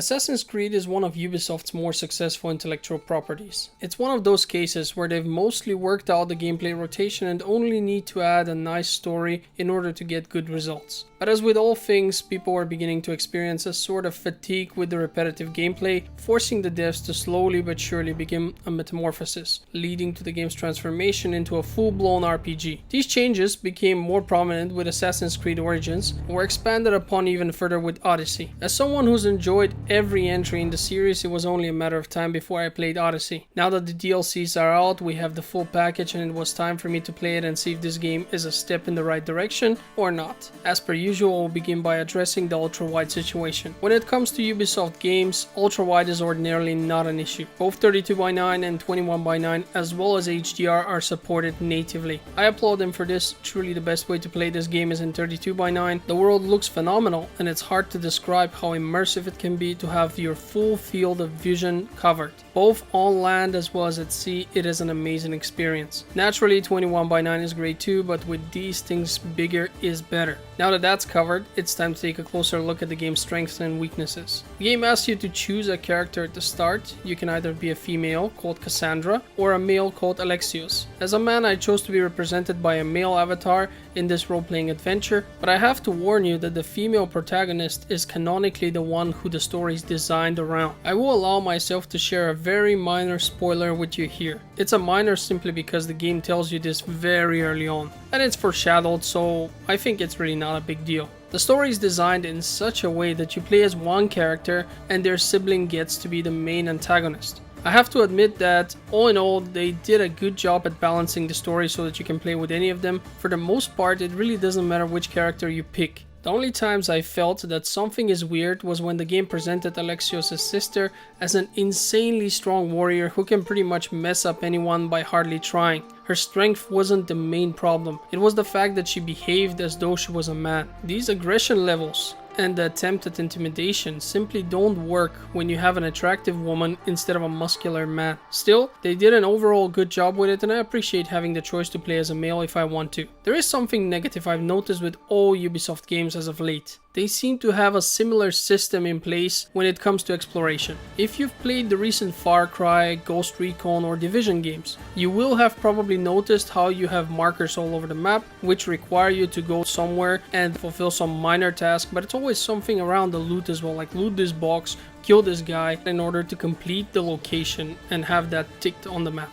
Assassin's Creed is one of Ubisoft's more successful intellectual properties. It's one of those cases where they've mostly worked out the gameplay rotation and only need to add a nice story in order to get good results. But as with all things, people are beginning to experience a sort of fatigue with the repetitive gameplay, forcing the devs to slowly but surely begin a metamorphosis, leading to the game's transformation into a full-blown RPG. These changes became more prominent with Assassin's Creed Origins, and were expanded upon even further with Odyssey. As someone who's enjoyed every entry in the series, it was only a matter of time before I played Odyssey. Now that the DLCs are out, we have the full package, and it was time for me to play it and see if this game is a step in the right direction or not. As per usual, we'll begin by addressing the ultra-wide situation. When it comes to Ubisoft games, ultra-wide is ordinarily not an issue. Both 32:9 and 21:9 as well as HDR are supported natively. I applaud them for this. Truly the best way to play this game is in 32:9. The world looks phenomenal, and it's hard to describe how immersive it can be to have your full field of vision covered. Both on land as well as at sea, it is an amazing experience. Naturally, 21:9 is great too, but with these things, bigger is better. Now that that's covered, it's time to take a closer look at the game's strengths and weaknesses. The game asks you to choose a character at the start. You can either be a female called Cassandra or a male called Alexios. As a man, I chose to be represented by a male avatar in this role-playing adventure, but I have to warn you that the female protagonist is canonically the one who the story is designed around. I will allow myself to share a very minor spoiler with you here. It's a minor simply because the game tells you this very early on, and it's foreshadowed, so I think it's really not a big deal. The story is designed in such a way that you play as one character and their sibling gets to be the main antagonist. I have to admit that, all in all, they did a good job at balancing the story so that you can play with any of them. For the most part, it really doesn't matter which character you pick. The only times I felt that something is weird was when the game presented Alexios' sister as an insanely strong warrior who can pretty much mess up anyone by hardly trying. Her strength wasn't the main problem, it was the fact that she behaved as though she was a man. These aggression levels and the attempt at intimidation simply don't work when you have an attractive woman instead of a muscular man. Still, they did an overall good job with it, and I appreciate having the choice to play as a male if I want to. There is something negative I've noticed with all Ubisoft games as of late. They seem to have a similar system in place when it comes to exploration. If you've played the recent Far Cry, Ghost Recon or Division games, you will have probably noticed how you have markers all over the map which require you to go somewhere and fulfill some minor task, but it's always something around the loot as well, like loot this box, kill this guy in order to complete the location and have that ticked on the map.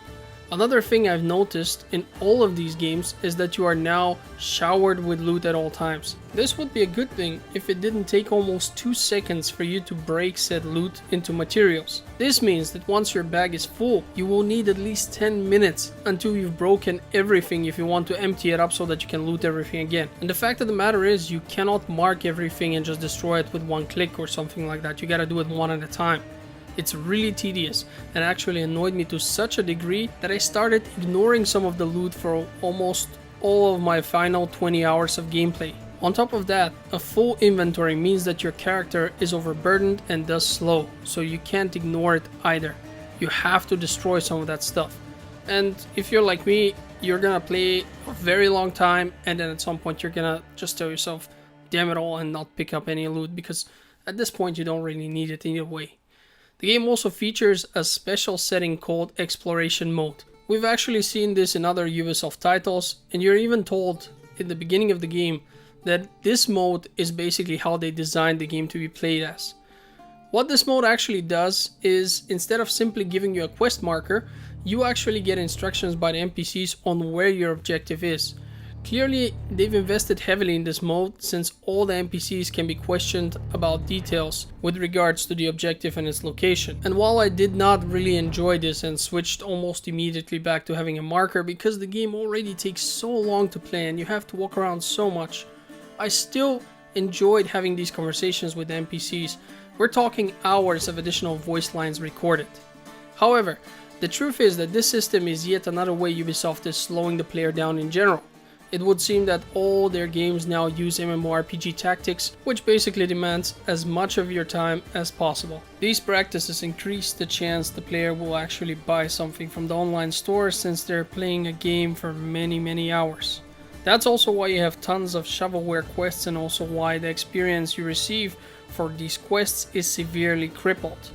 Another thing I've noticed in all of these games is that you are now showered with loot at all times. This would be a good thing if it didn't take almost 2 seconds for you to break said loot into materials. This means that once your bag is full, you will need at least 10 minutes until you've broken everything if you want to empty it up so that you can loot everything again. And the fact of the matter is, you cannot mark everything and just destroy it with one click or something like that. You gotta do it one at a time. It's really tedious and actually annoyed me to such a degree that I started ignoring some of the loot for almost all of my final 20 hours of gameplay. On top of that, a full inventory means that your character is overburdened and thus slow, so you can't ignore it either. You have to destroy some of that stuff. And if you're like me, you're gonna play a very long time, and then at some point you're gonna just tell yourself, damn it all, and not pick up any loot, because at this point you don't really need it either way. The game also features a special setting called Exploration Mode. We've actually seen this in other Ubisoft titles, and you're even told in the beginning of the game that this mode is basically how they designed the game to be played as. What this mode actually does is, instead of simply giving you a quest marker, you actually get instructions by the NPCs on where your objective is. Clearly, they've invested heavily in this mode since all the NPCs can be questioned about details with regards to the objective and its location. And while I did not really enjoy this and switched almost immediately back to having a marker because the game already takes so long to play and you have to walk around so much, I still enjoyed having these conversations with the NPCs. We're talking hours of additional voice lines recorded. However, the truth is that this system is yet another way Ubisoft is slowing the player down in general. It would seem that all their games now use MMORPG tactics, which basically demands as much of your time as possible. These practices increase the chance the player will actually buy something from the online store since they're playing a game for many hours. That's also why you have tons of shovelware quests, and also why the experience you receive for these quests is severely crippled.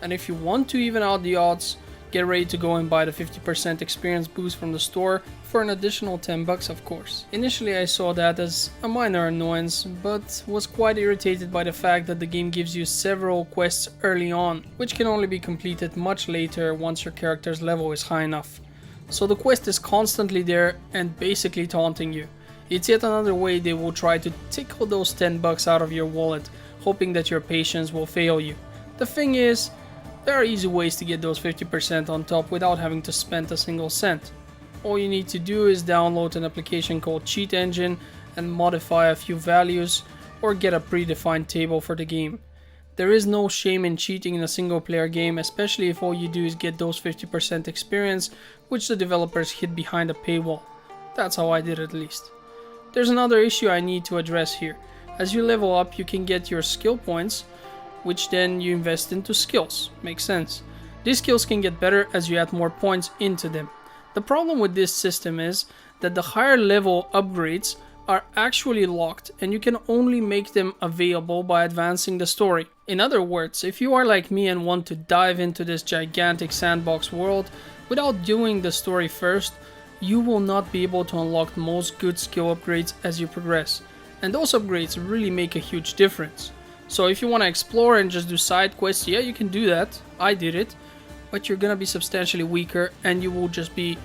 And if you want to even out the odds, get ready to go and buy the 50% experience boost from the store for an additional $10 of course. Initially I saw that as a minor annoyance, but was quite irritated by the fact that the game gives you several quests early on, which can only be completed much later once your character's level is high enough. So the quest is constantly there and basically taunting you. It's yet another way they will try to tickle those $10 out of your wallet, hoping that your patience will fail you. The thing is, there are easy ways to get those 50% on top without having to spend a single cent. All you need to do is download an application called Cheat Engine and modify a few values or get a predefined table for the game. There is no shame in cheating in a single player game, especially if all you do is get those 50% experience, which the developers hid behind a paywall. That's how I did it at least. There's another issue I need to address here. As you level up, you can get your skill points, which then you invest into skills. Makes sense. These skills can get better as you add more points into them. The problem with this system is that the higher level upgrades are actually locked and you can only make them available by advancing the story. In other words, if you are like me and want to dive into this gigantic sandbox world without doing the story first, you will not be able to unlock most good skill upgrades as you progress. And those upgrades really make a huge difference. So if you want to explore and just do side quests, yeah, you can do that. I did it. But you're gonna be substantially weaker and you will just be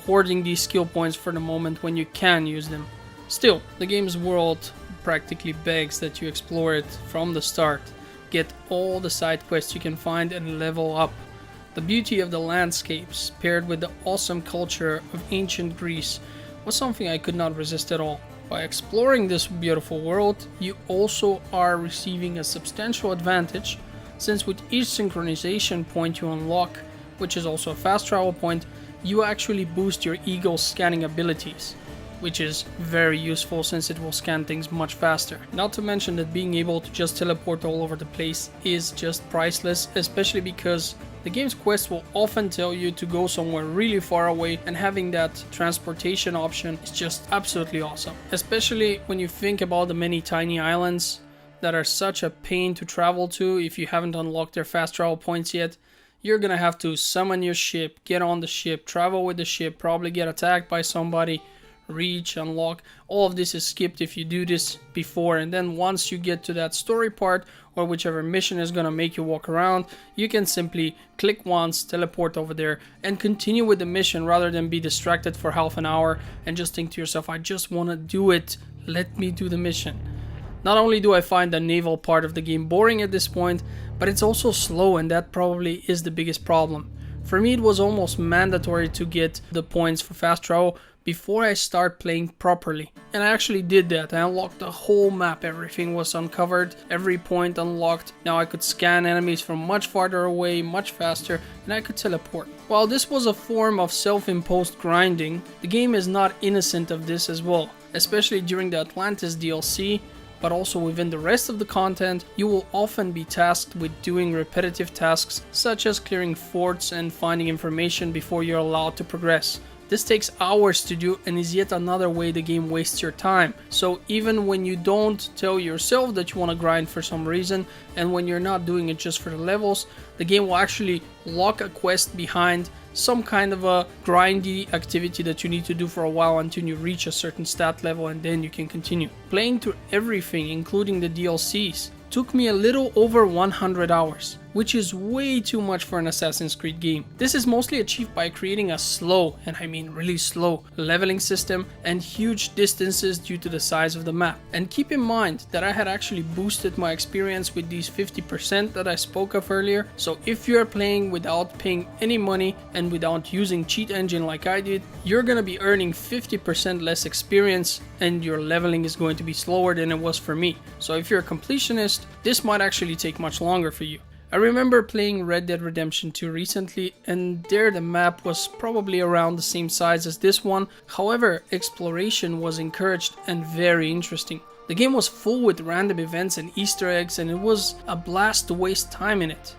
hoarding these skill points for the moment when you can use them. Still, the game's world practically begs that you explore it from the start. Get all the side quests you can find and level up. The beauty of the landscapes paired with the awesome culture of ancient Greece was something I could not resist at all. By exploring this beautiful world, you also are receiving a substantial advantage, since with each synchronization point you unlock, which is also a fast travel point, you actually boost your eagle's scanning abilities, which is very useful since it will scan things much faster. Not to mention that being able to just teleport all over the place is just priceless, especially because the game's quest will often tell you to go somewhere really far away, and having that transportation option is just absolutely awesome. Especially when you think about the many tiny islands that are such a pain to travel to if you haven't unlocked their fast travel points yet. You're gonna have to summon your ship, get on the ship, travel with the ship, probably get attacked by somebody, reach, unlock. All of this is skipped if you do this before, and then once you get to that story part or whichever mission is gonna make you walk around, you can simply click once, teleport over there and continue with the mission rather than be distracted for half an hour and just think to yourself, I just wanna do it, let me do the mission. Not only do I find the naval part of the game boring at this point, but it's also slow, and that probably is the biggest problem. For me, it was almost mandatory to get the points for fast travel before I start playing properly. And I actually did that. I unlocked the whole map, everything was uncovered, every point unlocked. Now I could scan enemies from much farther away, much faster, and I could teleport. While this was a form of self-imposed grinding, the game is not innocent of this as well. Especially during the Atlantis DLC, but also within the rest of the content, you will often be tasked with doing repetitive tasks such as clearing forts and finding information before you're allowed to progress. This takes hours to do and is yet another way the game wastes your time. So even when you don't tell yourself that you want to grind for some reason, and when you're not doing it just for the levels, the game will actually lock a quest behind some kind of a grindy activity that you need to do for a while until you reach a certain stat level, and then you can continue. Playing through everything, including the DLCs, took me a little over 100 hours, which is way too much for an Assassin's Creed game. This is mostly achieved by creating a slow, and I mean really slow, leveling system and huge distances due to the size of the map. And keep in mind that I had actually boosted my experience with these 50% that I spoke of earlier, so if you're playing without paying any money and without using Cheat Engine like I did, you're gonna be earning 50% less experience and your leveling is going to be slower than it was for me. So if you're a completionist, this might actually take much longer for you. I remember playing Red Dead Redemption 2 recently, and there the map was probably around the same size as this one. However, exploration was encouraged and very interesting. The game was full with random events and Easter eggs, and it was a blast to waste time in it.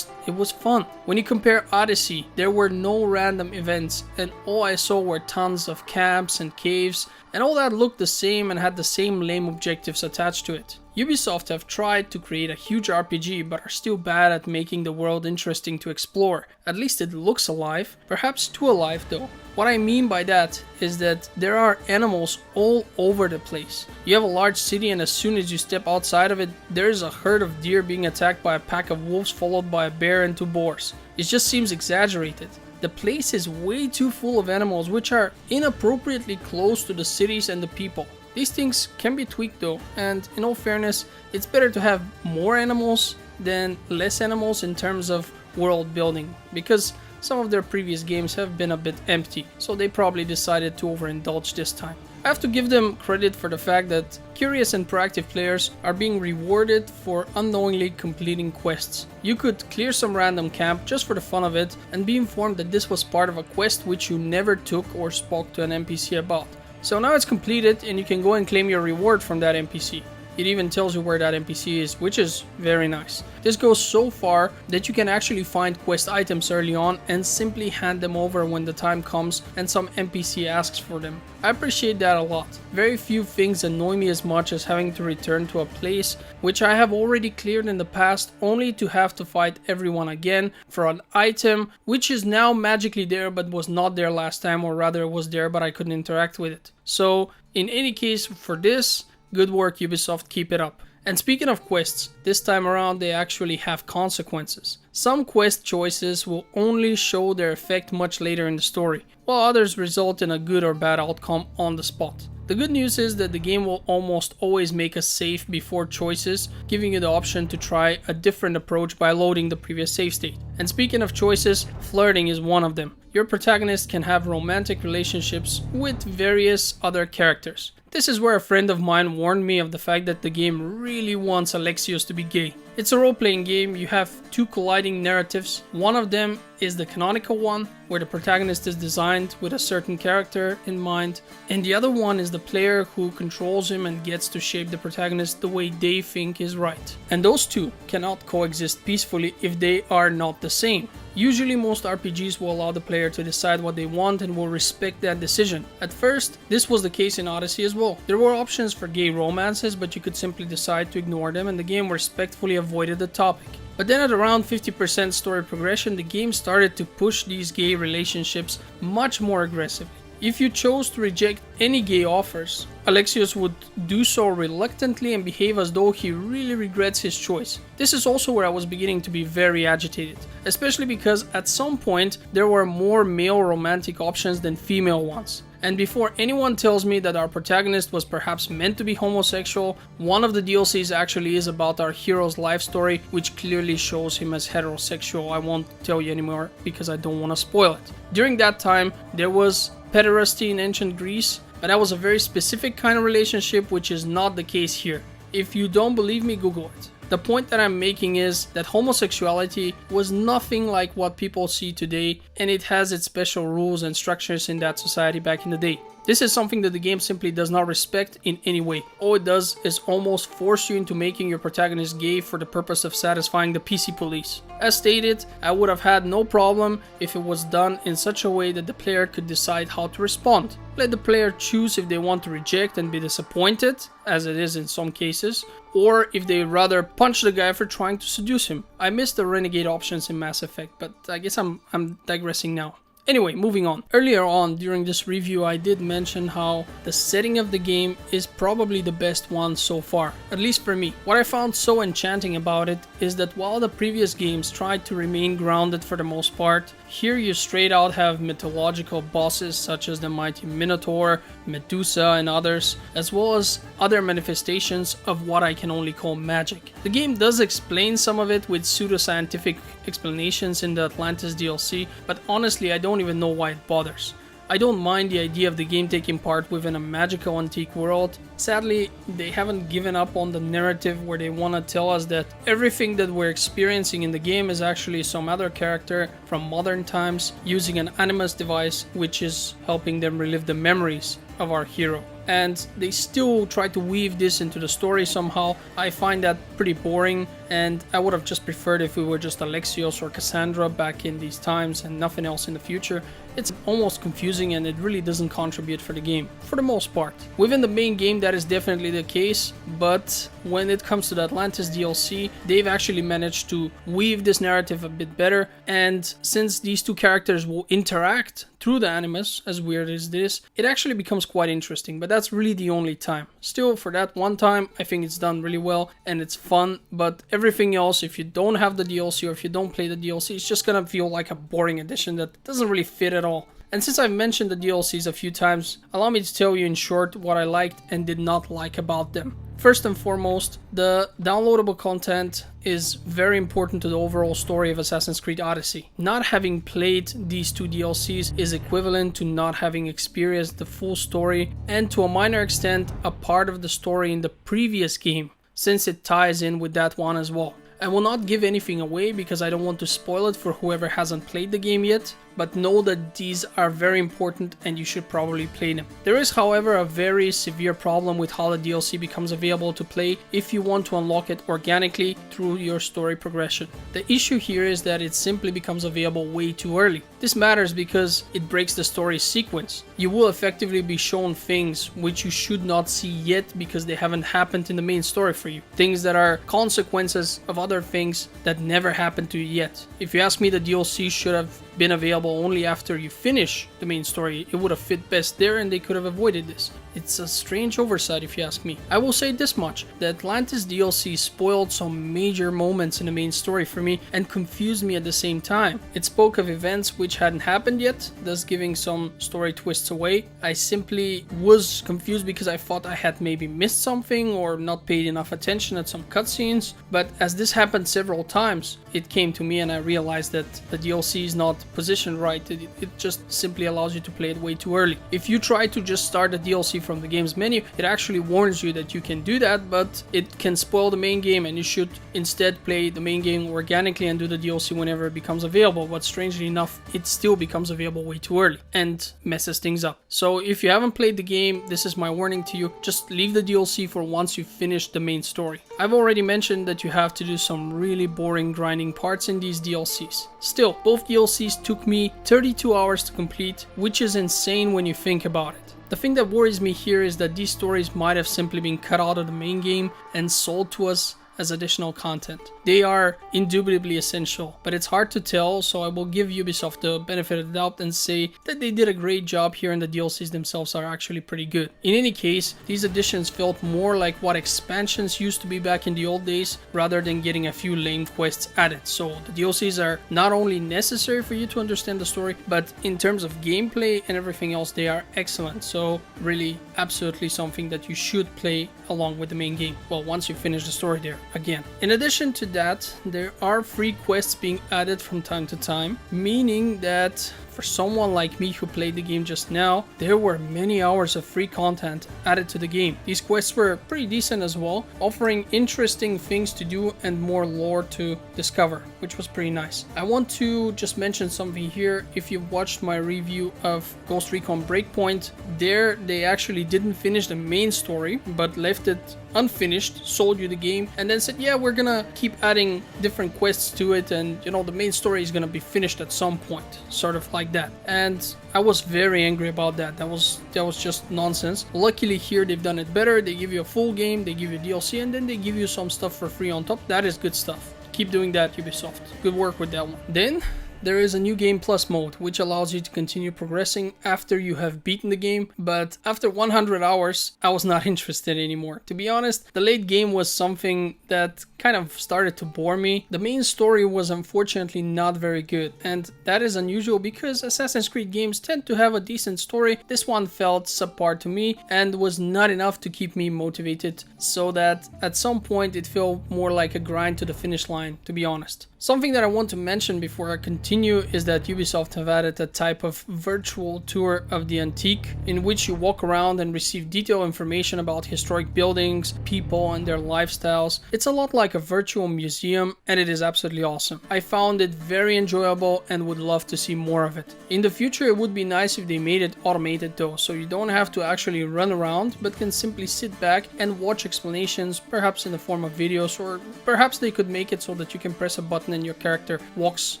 It was fun. When you compare Odyssey, there were no random events, and all I saw were tons of camps and caves, and all that looked the same and had the same lame objectives attached to it. Ubisoft have tried to create a huge RPG but are still bad at making the world interesting to explore. At least it looks alive, perhaps too alive though. What I mean by that is that there are animals all over the place. You have a large city and as soon as you step outside of it, there's a herd of deer being attacked by a pack of wolves followed by a bear and 2 boars. It just seems exaggerated. The place is way too full of animals which are inappropriately close to the cities and the people. These things can be tweaked though, and in all fairness, it's better to have more animals than less animals in terms of world building, because some of their previous games have been a bit empty, so they probably decided to overindulge this time. I have to give them credit for the fact that curious and proactive players are being rewarded for unknowingly completing quests. You could clear some random camp just for the fun of it and be informed that this was part of a quest which you never took or spoke to an NPC about. So now it's completed and you can go and claim your reward from that NPC. It even tells you where that NPC is, which is very nice. This goes so far that you can actually find quest items early on and simply hand them over when the time comes and some NPC asks for them. I appreciate that a lot. Very few things annoy me as much as having to return to a place which I have already cleared in the past only to have to fight everyone again for an item which is now magically there but was not there last time, or rather it was there but I couldn't interact with it. So in any case, for this, good work Ubisoft, keep it up. And speaking of quests, this time around they actually have consequences. Some quest choices will only show their effect much later in the story, while others result in a good or bad outcome on the spot. The good news is that the game will almost always make a save before choices, giving you the option to try a different approach by loading the previous save state. And speaking of choices, flirting is one of them. Your protagonist can have romantic relationships with various other characters. This is where a friend of mine warned me of the fact that the game really wants Alexios to be gay. It's a role-playing game, you have 2 colliding narratives. One of them is the canonical one, where the protagonist is designed with a certain character in mind, and the other one is the player who controls him and gets to shape the protagonist the way they think is right. And those 2 cannot coexist peacefully if they are not the same. Usually most RPGs will allow the player to decide what they want and will respect that decision. At first, this was the case in Odyssey as well. There were options for gay romances, but you could simply decide to ignore them and the game respectfully avoided the topic. But then at around 50% story progression, the game started to push these gay relationships much more aggressively. If you chose to reject any gay offers, Alexios would do so reluctantly and behave as though he really regrets his choice. This is also where I was beginning to be very agitated, especially because at some point there were more male romantic options than female ones. And before anyone tells me that our protagonist was perhaps meant to be homosexual, one of the DLCs actually is about our hero's life story, which clearly shows him as heterosexual. I won't tell you anymore because I don't want to spoil it. During that time, there was pederasty in ancient Greece, but that was a very specific kind of relationship which is not the case here. If you don't believe me, Google it. The point that I'm making is that homosexuality was nothing like what people see today, and it has its special rules and structures in that society back in the day. This is something that the game simply does not respect in any way. All it does is almost force you into making your protagonist gay for the purpose of satisfying the PC police. As stated, I would have had no problem if it was done in such a way that the player could decide how to respond. Let the player choose if they want to reject and be disappointed, as it is in some cases, or if they rather punch the guy for trying to seduce him. I missed the renegade options in Mass Effect, but I guess I'm digressing now. Anyway, moving on. Earlier on during this review I did mention how the setting of the game is probably the best one so far, at least for me. What I found so enchanting about it is that while the previous games tried to remain grounded for the most part, here you straight out have mythological bosses such as the mighty Minotaur, Medusa and others, as well as other manifestations of what I can only call magic. The game does explain some of it with pseudoscientific explanations in the Atlantis DLC, but honestly I don't even know why it bothers. I don't mind the idea of the game taking part within a magical antique world. Sadly, they haven't given up on the narrative where they want to tell us that everything that we're experiencing in the game is actually some other character from modern times using an animus device which is helping them relive the memories of our hero. and they still try to weave this into the story somehow. I find that pretty boring, and I would have just preferred if we were just Alexios or Cassandra back in these times and nothing else in the future. It's almost confusing and it really doesn't contribute for the game, for the most part. Within the main game that is definitely the case, but when it comes to the Atlantis DLC, they've actually managed to weave this narrative a bit better, and since these two characters will interact through the animus, as weird as this, it actually becomes quite interesting, but that's really the only time. Still, for that one time, I think it's done really well and it's fun, but everything else, if you don't have the DLC or if you don't play the DLC, it's just gonna feel like a boring addition that doesn't really fit at all. And since I've mentioned the DLCs a few times, allow me to tell you in short what I liked and did not like about them. First and foremost, the downloadable content is very important to the overall story of Assassin's Creed Odyssey. Not having played these two DLCs is equivalent to not having experienced the full story and to a minor extent a part of the story in the previous game, since it ties in with that one as well. I will not give anything away because I don't want to spoil it for whoever hasn't played the game yet, but know that these are very important and you should probably play them. There is, however, a very severe problem with how the DLC becomes available to play if you want to unlock it organically through your story progression. The issue here is that it simply becomes available way too early. This matters because it breaks the story sequence. You will effectively be shown things which you should not see yet because they haven't happened in the main story for you. Things that are consequences of other things that never happened to you yet. If you ask me, the DLC should have been available only after you finish the main story. It would have fit best there and they could have avoided this. It's a strange oversight if you ask me. I will say this much, the Atlantis DLC spoiled some major moments in the main story for me and confused me at the same time. It spoke of events which hadn't happened yet, thus giving some story twists away. I simply was confused because I thought I had maybe missed something or not paid enough attention at some cutscenes, but as this happened several times, it came to me and I realized that the DLC is not positioned right. It just simply allows you to play it way too early. If you try to just start the DLC from the game's menu, it actually warns you that you can do that, but it can spoil the main game and you should instead play the main game organically and do the DLC whenever it becomes available. But strangely enough, it still becomes available way too early and messes things up. So if you haven't played the game, this is my warning to you. Just leave the DLC for once you finish the main story. I've already mentioned that you have to do some really boring grinding parts in these DLCs. Still, both DLCs took me 32 hours to complete, which is insane when you think about it. The thing that worries me here is that these stories might have simply been cut out of the main game and sold to us as additional content. They are indubitably essential, but it's hard to tell, so I will give Ubisoft the benefit of the doubt and say that they did a great job here and the DLCs themselves are actually pretty good. In any case, these additions felt more like what expansions used to be back in the old days, rather than getting a few lame quests added. So the DLCs are not only necessary for you to understand the story, but in terms of gameplay and everything else, they are excellent. So really, absolutely something that you should play along with the main game. Well, once you finish the story there. Again. In addition to that, there are free quests being added from time to time, meaning that for someone like me who played the game just now, there were many hours of free content added to the game. These quests were pretty decent as well, offering interesting things to do and more lore to discover, which was pretty nice. I want to just mention something here. If you've watched my review of Ghost Recon Breakpoint, there they actually didn't finish the main story, but left it unfinished, sold you the game, and then said, yeah, we're gonna keep adding different quests to it, and you know, the main story is gonna be finished at some point, sort of like that. And I was very angry about that. That was just nonsense. Luckily here they've done it better. They give you a full game, they give you DLC, and then they give you some stuff for free on top. That is good stuff. Keep doing that, Ubisoft. Good work with that one. Then there is a new game plus mode, which allows you to continue progressing after you have beaten the game, but after 100 hours, I was not interested anymore. To be honest, the late game was something that kind of started to bore me. The main story was unfortunately not very good, and that is unusual because Assassin's Creed games tend to have a decent story. This one felt subpar to me and was not enough to keep me motivated, so that at some point it felt more like a grind to the finish line, to be honest. Something that I want to mention before I continue is that Ubisoft have added a type of virtual tour of the antique in which you walk around and receive detailed information about historic buildings, people and their lifestyles. It's a lot like a virtual museum and it is absolutely awesome. I found it very enjoyable and would love to see more of it. In the future it would be nice if they made it automated though, so you don't have to actually run around but can simply sit back and watch explanations, perhaps in the form of videos, or perhaps they could make it so that you can press a button and your character walks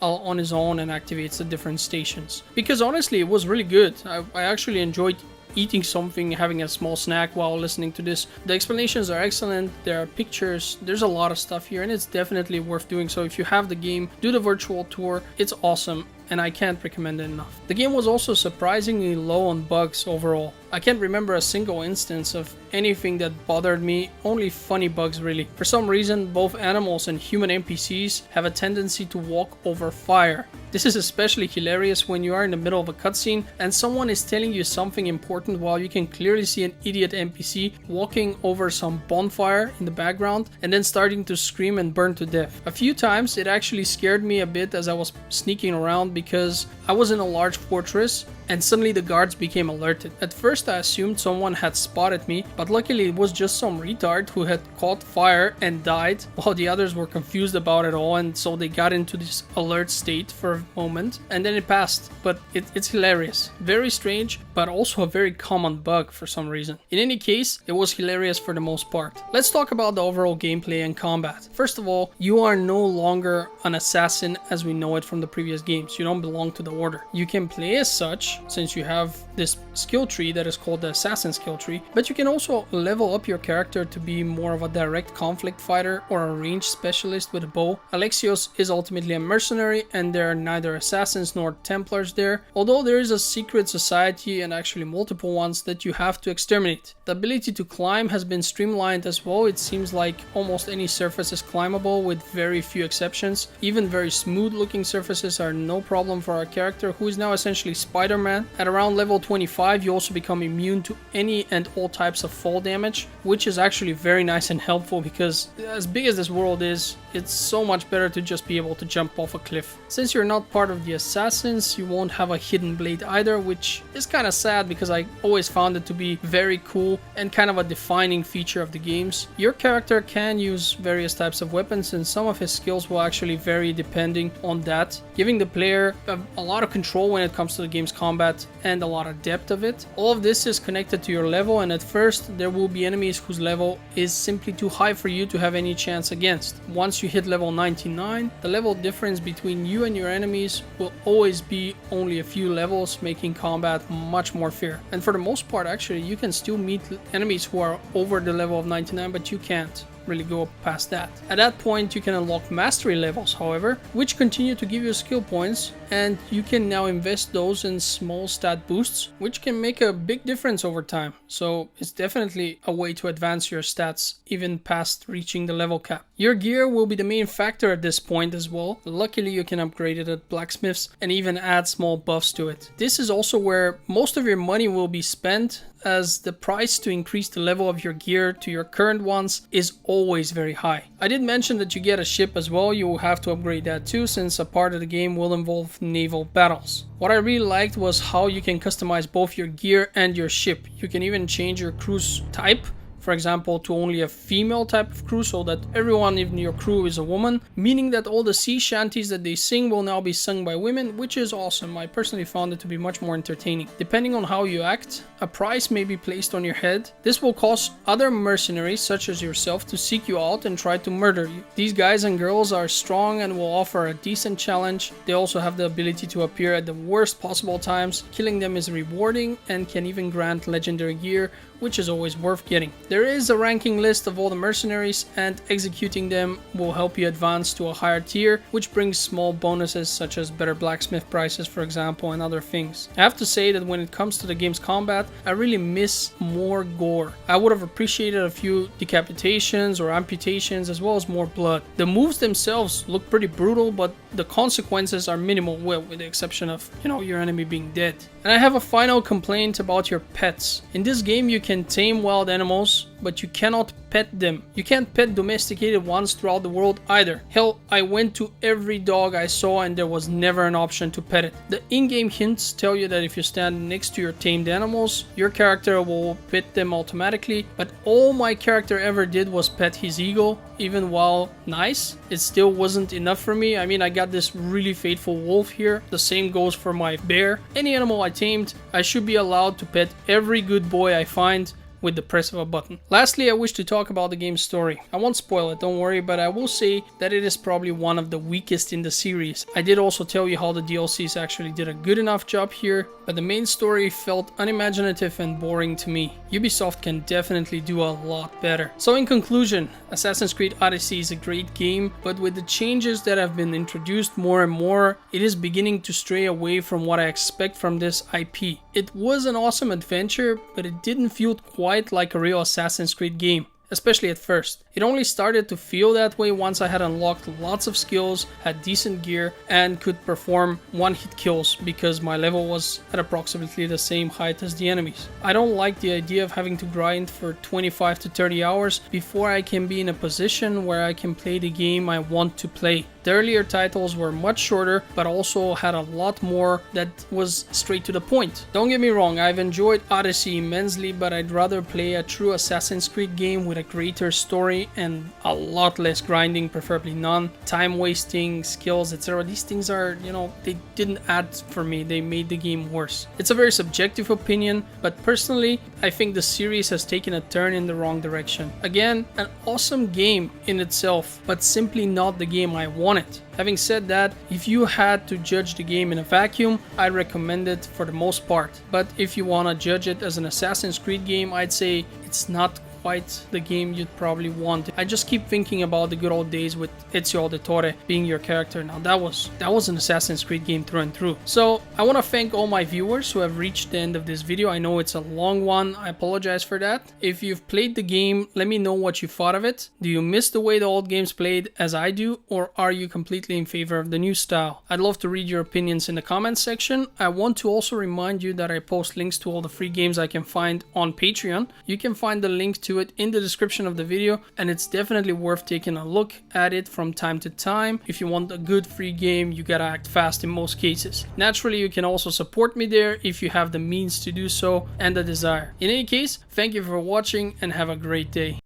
on his own and activates the different stations. Because honestly, it was really good. I actually enjoyed eating something, having a small snack while listening to this. The explanations are excellent, there are pictures, there's a lot of stuff here, and it's definitely worth doing. So if you have the game, do the virtual tour, it's awesome and I can't recommend it enough. The game was also surprisingly low on bugs overall. I can't remember a single instance of anything that bothered me, only funny bugs really. For some reason, both animals and human NPCs have a tendency to walk over fire. This is especially hilarious when you are in the middle of a cutscene and someone is telling you something important while you can clearly see an idiot NPC walking over some bonfire in the background and then starting to scream and burn to death. A few times it actually scared me a bit as I was sneaking around because I was in a large fortress and suddenly the guards became alerted. At first I assumed someone had spotted me, but luckily it was just some retard who had caught fire and died while the others were confused about it all, and so they got into this alert state for a moment and then it passed. But it's hilarious. Very strange, but also a very common bug for some reason. In any case, it was hilarious for the most part. Let's talk about the overall gameplay and combat. First of all, you are no longer an assassin as we know it from the previous games. You don't belong to the order. You can play as such, since you have this skill tree that is called the assassin skill tree, but you can also level up your character to be more of a direct conflict fighter or a ranged specialist with a bow. Alexios is ultimately a mercenary and there are neither assassins nor Templars there, although there is a secret society and actually multiple ones that you have to exterminate. The ability to climb has been streamlined as well. It seems like almost any surface is climbable with very few exceptions. Even very smooth looking surfaces are no problem for our character, who is now essentially Spider-Man. At around level 25 you also become immune to any and all types of fall damage, which is actually very nice and helpful because as big as this world is, it's so much better to just be able to jump off a cliff. Since you're not part of the assassins, you won't have a hidden blade either, which is kind of sad because I always found it to be very cool and kind of a defining feature of the games. Your character can use various types of weapons and some of his skills will actually vary depending on that, giving the player a lot of control when it comes to the game's combat and a lot of depth of it. All of this is connected to your level, and at first there will be enemies whose level is simply too high for you to have any chance against. Once you hit level 99, the level difference between you and your enemies will always be only a few levels, making combat much more fair. And for the most part actually you can still meet enemies who are over the level of 99, but you can't really go past that. At that point you can unlock mastery levels, however, which continue to give you skill points, and you can now invest those in small stat boosts, which can make a big difference over time. So it's definitely a way to advance your stats even past reaching the level cap. Your gear will be the main factor at this point as well. Luckily you can upgrade it at blacksmiths and even add small buffs to it. This is also where most of your money will be spent, as the price to increase the level of your gear to your current ones is always very high. I did mention that you get a ship as well. You will have to upgrade that too, since a part of the game will involve naval battles. What I really liked was how you can customize both your gear and your ship. You can even change your cruise type, for example, to only a female type of crew, so that everyone in your crew is a woman, meaning that all the sea shanties that they sing will now be sung by women, which is awesome. I personally found it to be much more entertaining. Depending on how you act, a price may be placed on your head. This will cause other mercenaries such as yourself to seek you out and try to murder you. These guys and girls are strong and will offer a decent challenge. They also have the ability to appear at the worst possible times. Killing them is rewarding and can even grant legendary gear, which is always worth getting. There is a ranking list of all the mercenaries, and executing them will help you advance to a higher tier, which brings small bonuses such as better blacksmith prices, for example, and other things. I have to say that when it comes to the game's combat, I really miss more gore. I would have appreciated a few decapitations or amputations, as well as more blood. The moves themselves look pretty brutal, but the consequences are minimal, well, with the exception of, your enemy being dead. And I have a final complaint about your pets. In this game you can tame wild animals, but you cannot pet them. You can't pet domesticated ones throughout the world either. Hell, I went to every dog I saw and there was never an option to pet it. The in-game hints tell you that if you stand next to your tamed animals, your character will pet them automatically, but all my character ever did was pet his eagle. Even while nice, it still wasn't enough for me. I mean, I got this really faithful wolf here. The same goes for my bear. Any animal I tamed, I should be allowed to pet every good boy I find with the press of a button. Lastly, I wish to talk about the game's story. I won't spoil it, don't worry, but I will say that it is probably one of the weakest in the series. I did also tell you how the DLCs actually did a good enough job here, but the main story felt unimaginative and boring to me. Ubisoft can definitely do a lot better. So in conclusion, Assassin's Creed Odyssey is a great game, but with the changes that have been introduced more and more, it is beginning to stray away from what I expect from this IP. It was an awesome adventure, but it didn't feel quite like a real Assassin's Creed game, especially at first. It only started to feel that way once I had unlocked lots of skills, had decent gear, and could perform one-hit kills because my level was at approximately the same height as the enemies. I don't like the idea of having to grind for 25 to 30 hours before I can be in a position where I can play the game I want to play. The earlier titles were much shorter, but also had a lot more that was straight to the point. Don't get me wrong, I've enjoyed Odyssey immensely, but I'd rather play a true Assassin's Creed game with a greater story and a lot less grinding, preferably none, time wasting, skills, etc. These things are, they didn't add for me, they made the game worse. It's a very subjective opinion, but personally, I think the series has taken a turn in the wrong direction. Again, an awesome game in itself, but simply not the game I wanted. Having said that, if you had to judge the game in a vacuum, I'd recommend it for the most part. But if you want to judge it as an Assassin's Creed game, I'd say it's not quite the game you'd probably want. I just keep thinking about the good old days with Ezio Auditore being your character. Now that was an Assassin's Creed game through and through. So I want to thank all my viewers who have reached the end of this video. I know it's a long one, I apologize for that. If you've played the game, let me know what you thought of it. Do you miss the way the old games played as I do, or are you completely in favor of the new style? I'd love to read your opinions in the comments section. I want to also remind you that I post links to all the free games I can find on Patreon. You can find the link to it in the description of the video, and it's definitely worth taking a look at it from time to time. If you want a good free game, you gotta act fast in most cases. Naturally, you can also support me there if you have the means to do so and the desire. In any case, thank you for watching and have a great day.